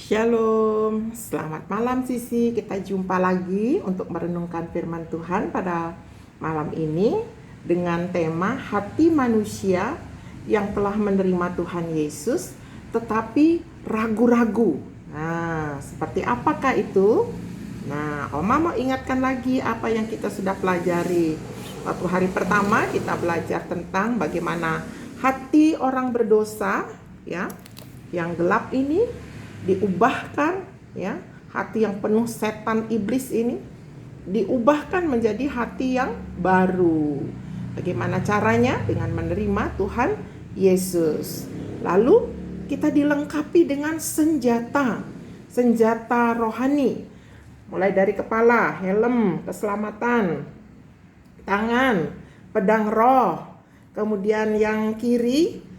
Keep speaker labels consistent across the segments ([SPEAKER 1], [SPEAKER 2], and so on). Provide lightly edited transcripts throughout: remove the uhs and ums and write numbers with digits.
[SPEAKER 1] Shalom, selamat malam Sisi. Kita jumpa lagi untuk merenungkan firman Tuhan pada malam ini dengan tema hati manusia yang telah menerima Tuhan Yesus tetapi ragu-ragu. Nah, seperti apakah itu? Nah, Oma mau ingatkan lagi apa yang kita sudah pelajari. Waktu hari pertama kita belajar tentang bagaimana hati orang berdosa, ya, yang gelap ini diubahkan, ya, hati yang penuh setan iblis ini diubahkan menjadi hati yang baru. Bagaimana caranya? Dengan menerima Tuhan Yesus. Lalu kita dilengkapi dengan senjata rohani, mulai dari kepala, helm keselamatan, tangan, pedang roh, kemudian yang kiri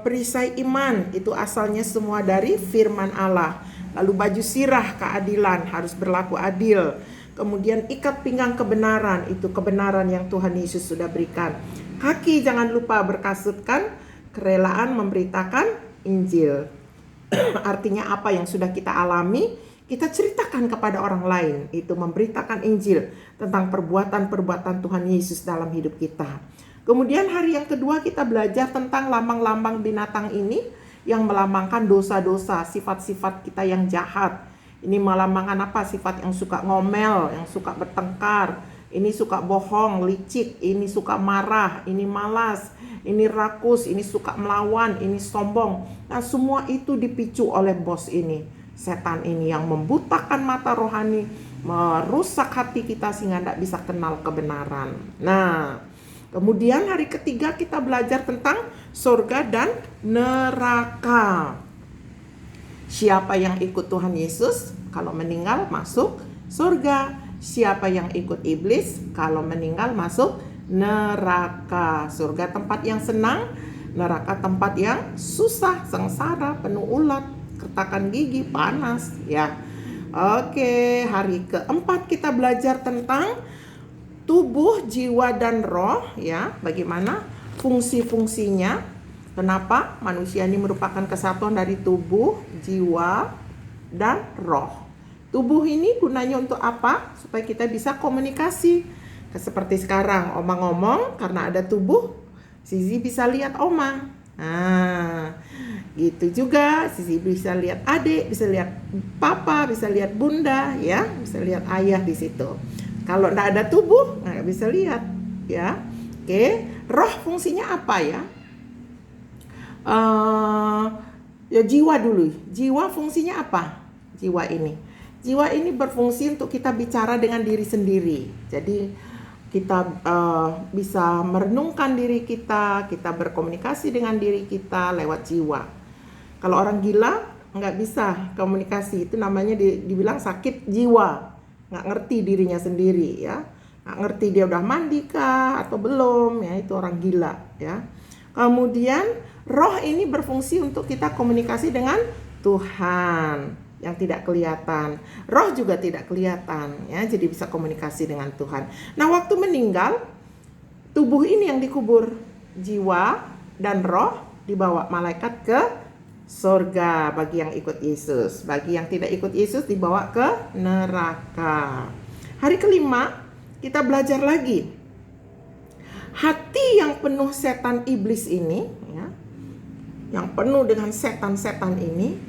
[SPEAKER 1] perisai iman, itu asalnya semua dari firman Allah. Lalu baju sirah keadilan, harus berlaku adil. Kemudian ikat pinggang kebenaran, itu kebenaran yang Tuhan Yesus sudah berikan. Kaki jangan lupa berkasutkan kerelaan memberitakan Injil. Artinya apa yang sudah kita alami, kita ceritakan kepada orang lain. Itu memberitakan Injil tentang perbuatan-perbuatan Tuhan Yesus dalam hidup kita. Kemudian hari yang kedua kita belajar tentang lambang-lambang binatang ini yang melambangkan dosa-dosa, sifat-sifat kita yang jahat. Ini melambangkan apa? Sifat yang suka ngomel, yang suka bertengkar, ini suka bohong, licik, ini suka marah, ini malas, ini rakus, ini suka melawan, ini sombong. Nah, semua itu dipicu oleh bos ini, setan ini yang membutakan mata rohani, merusak hati kita sehingga tidak bisa kenal kebenaran. Nah, kemudian hari ketiga kita belajar tentang surga dan neraka. Siapa yang ikut Tuhan Yesus, kalau meninggal masuk surga. Siapa yang ikut iblis, kalau meninggal masuk neraka. Surga tempat yang senang, neraka tempat yang susah, sengsara, penuh ulat, kertakan gigi, panas, ya. Oke, hari keempat kita belajar tentang tubuh, jiwa, dan roh, ya. Bagaimana fungsi-fungsinya. Kenapa manusia ini merupakan kesatuan dari tubuh, jiwa, dan roh. Tubuh ini gunanya untuk apa? Supaya kita bisa komunikasi. Seperti sekarang Oma ngomong, karena ada tubuh, Sisi bisa lihat Oma. Nah, gitu juga Sisi bisa lihat adik, bisa lihat papa, bisa lihat bunda, ya, bisa lihat ayah di situ. Kalau nggak ada tubuh, nggak bisa lihat, ya. Oke, roh fungsinya apa, ya? Ya jiwa dulu. Jiwa fungsinya apa? Jiwa ini berfungsi untuk kita bicara dengan diri sendiri. Jadi kita bisa merenungkan diri kita berkomunikasi dengan diri kita lewat jiwa. Kalau orang gila nggak bisa komunikasi, itu namanya dibilang sakit jiwa, nggak ngerti dirinya sendiri, ya, nggak ngerti dia udah mandi kah atau belum, ya, itu orang gila, ya. Kemudian roh ini berfungsi untuk kita komunikasi dengan Tuhan yang tidak kelihatan. Roh juga tidak kelihatan, ya, jadi bisa komunikasi dengan Tuhan. Nah, waktu meninggal, tubuh ini yang dikubur, jiwa dan roh dibawa malaikat ke surga bagi yang ikut Yesus. Bagi yang tidak ikut Yesus dibawa ke neraka. Hari kelima kita belajar lagi. Hati yang penuh setan iblis ini, ya, yang penuh dengan setan-setan ini,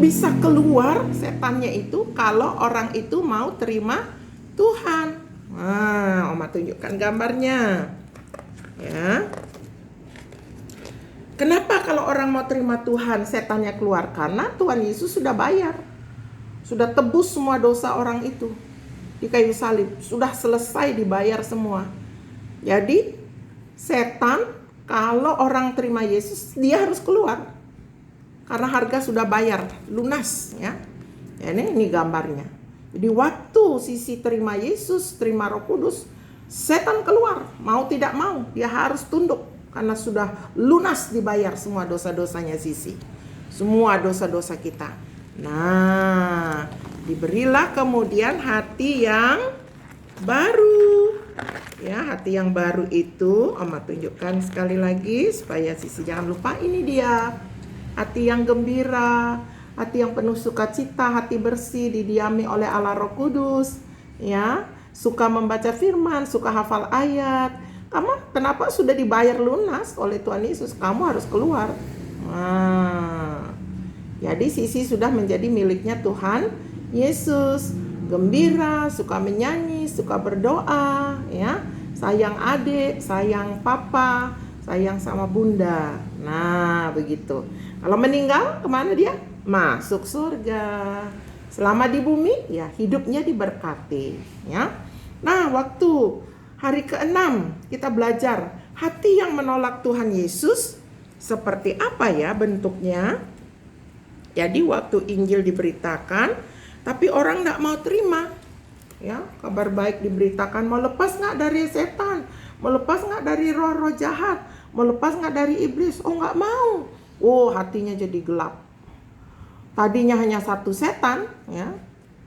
[SPEAKER 1] bisa keluar setannya itu kalau orang itu mau terima Tuhan. Nah, Oma tunjukkan gambarnya, ya. Kenapa kalau orang mau terima Tuhan setannya keluar? Karena Tuhan Yesus sudah bayar, sudah tebus semua dosa orang itu di kayu salib, sudah selesai dibayar semua. Jadi setan kalau orang terima Yesus, dia harus keluar karena harga sudah bayar lunas, ya. Ini gambarnya. Jadi waktu Sisi terima Yesus, terima Roh Kudus, setan keluar, mau tidak mau dia harus tunduk karena sudah lunas dibayar semua dosa-dosanya Sisi, semua dosa-dosa kita. Nah, diberilah kemudian hati yang baru. Ya, hati yang baru itu Oma tunjukkan sekali lagi supaya Sisi jangan lupa. Ini dia hati yang gembira, hati yang penuh sukacita, hati bersih, didiami oleh Allah Roh Kudus, ya, suka membaca firman, suka hafal ayat. Kamu kenapa sudah dibayar lunas oleh Tuhan Yesus, kamu harus keluar. Jadi Sisi sudah menjadi miliknya Tuhan Yesus, gembira, suka menyanyi, suka berdoa, ya, sayang adik, sayang papa, sayang sama bunda. Nah, begitu. Kalau meninggal kemana dia? Masuk surga. Selama di bumi, ya hidupnya diberkati, ya. Nah, waktu hari ke-6 kita belajar hati yang menolak Tuhan Yesus seperti apa ya bentuknya. Jadi waktu Injil diberitakan, tapi orang gak mau terima, ya, kabar baik diberitakan, mau lepas gak dari setan, mau lepas gak dari roh-roh jahat, mau lepas gak dari iblis? Oh, gak mau. Oh, hatinya jadi gelap. Tadinya hanya 1 setan, ya,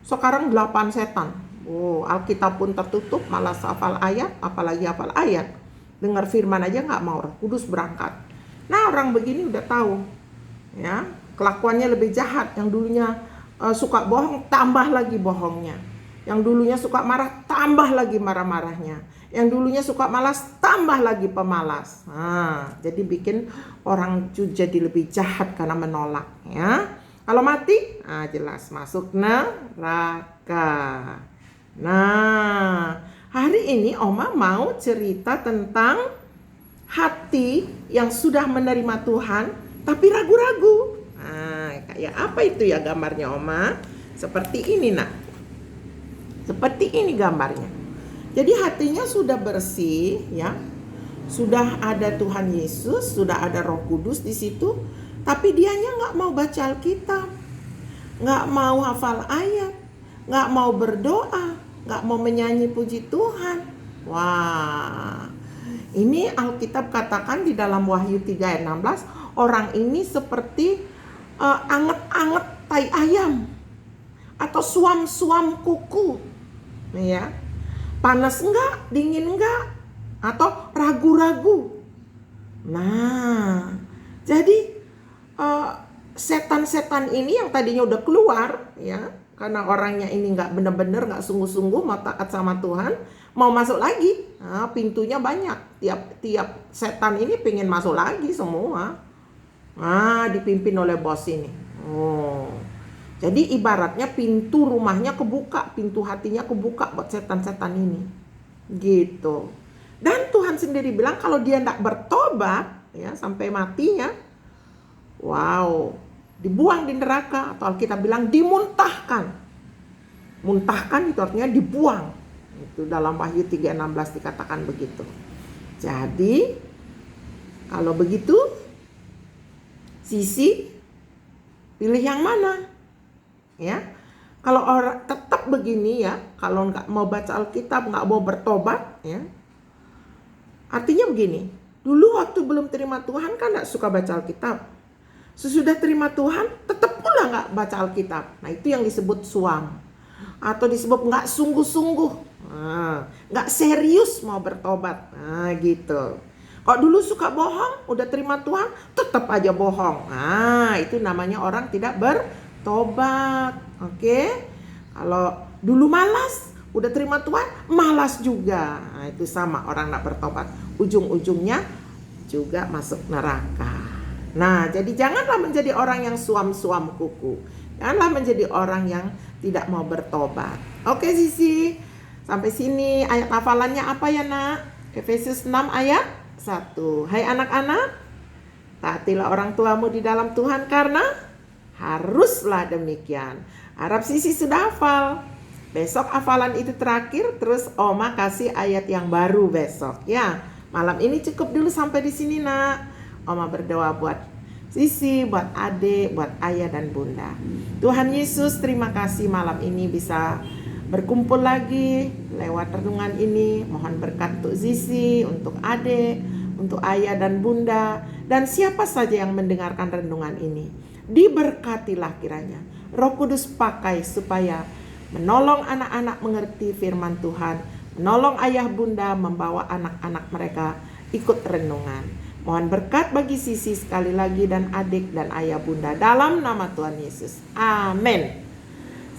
[SPEAKER 1] sekarang 8 setan. Oh, Alkitab pun tertutup, malas hafal ayat, apalagi hafal ayat. Dengar firman aja gak mau, Roh Kudus berangkat. Nah, orang begini udah tahu, ya, kelakuannya lebih jahat. Yang dulunya suka bohong, tambah lagi bohongnya. Yang dulunya suka marah, tambah lagi marah-marahnya. Yang dulunya suka malas, tambah lagi pemalas. Nah, jadi bikin orang jadi lebih jahat karena menolak, ya. Kalau mati, jelas masuk neraka. Nah, hari ini Oma mau cerita tentang hati yang sudah menerima Tuhan tapi ragu-ragu. Nah, kayak apa itu ya gambarnya, Oma? Seperti ini, Nak. Seperti ini gambarnya. Jadi hatinya sudah bersih, ya. Sudah ada Tuhan Yesus, sudah ada Roh Kudus di situ, tapi dianya nggak mau baca Alkitab, nggak mau hafal ayat, nggak mau berdoa, nggak mau menyanyi puji Tuhan. Wah, ini Alkitab katakan di dalam Wahyu 3 ayat 16, orang ini seperti anget-anget tai ayam atau suam-suam kuku, ya. Panas enggak, dingin enggak, atau ragu-ragu. Nah, jadi setan-setan ini yang tadinya udah keluar, ya, karena orangnya ini nggak benar-benar, nggak sungguh-sungguh mau taat sama Tuhan, mau masuk lagi. Nah, pintunya banyak, tiap setan ini pengen masuk lagi semua. Nah, dipimpin oleh bos ini. Oh, jadi ibaratnya pintu rumahnya kebuka, pintu hatinya kebuka buat setan-setan ini, gitu. Dan Tuhan sendiri bilang kalau dia nggak bertobat, ya, sampai matinya, wow, dibuang di neraka, atau Alkitab bilang dimuntahkan. Muntahkan itu artinya dibuang. Itu dalam Wahyu 3:16 dikatakan begitu. Jadi kalau begitu, Sisi pilih yang mana? Ya, kalau orang tetap begini, ya, kalau nggak mau baca Alkitab, nggak mau bertobat, ya, artinya begini. Dulu waktu belum terima Tuhan kan nggak suka baca Alkitab. Sesudah terima Tuhan, tetap pula nggak baca Alkitab. Nah, itu yang disebut suam, atau disebut nggak sungguh-sungguh, nggak serius mau bertobat. Nah, gitu. Kalau dulu suka bohong, udah terima Tuhan, tetap aja bohong. Nah, itu namanya orang tidak bertobat. Oke? Kalau dulu malas, udah terima Tuhan, malas juga. Nah, itu sama, orang nggak bertobat. Ujung-ujungnya juga masuk neraka. Nah, jadi janganlah menjadi orang yang suam-suam kuku. Janganlah menjadi orang yang tidak mau bertobat. Oke, Sisi. Sampai sini ayat hafalannya apa ya, Nak? Efesus 6 ayat 1. Hai anak-anak, taatilah orang tuamu di dalam Tuhan karena haruslah demikian. Harap Sisi sudah hafal. Besok hafalan itu terakhir, terus Oma kasih ayat yang baru besok, ya. Malam ini cukup dulu sampai di sini, Nak. Oma berdoa buat Sisi, buat adik, buat ayah dan bunda. Tuhan Yesus, terima kasih malam ini bisa berkumpul lagi lewat renungan ini. Mohon berkat untuk Sisi, untuk adik, untuk ayah dan bunda, dan siapa saja yang mendengarkan renungan ini. Diberkatilah kiranya. Roh Kudus pakai supaya menolong anak-anak mengerti firman Tuhan, menolong ayah bunda membawa anak-anak mereka ikut renungan. Mohon berkat bagi Sisi sekali lagi dan adik dan ayah bunda dalam nama Tuhan Yesus. Amin.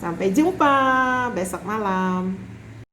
[SPEAKER 1] Sampai jumpa besok malam.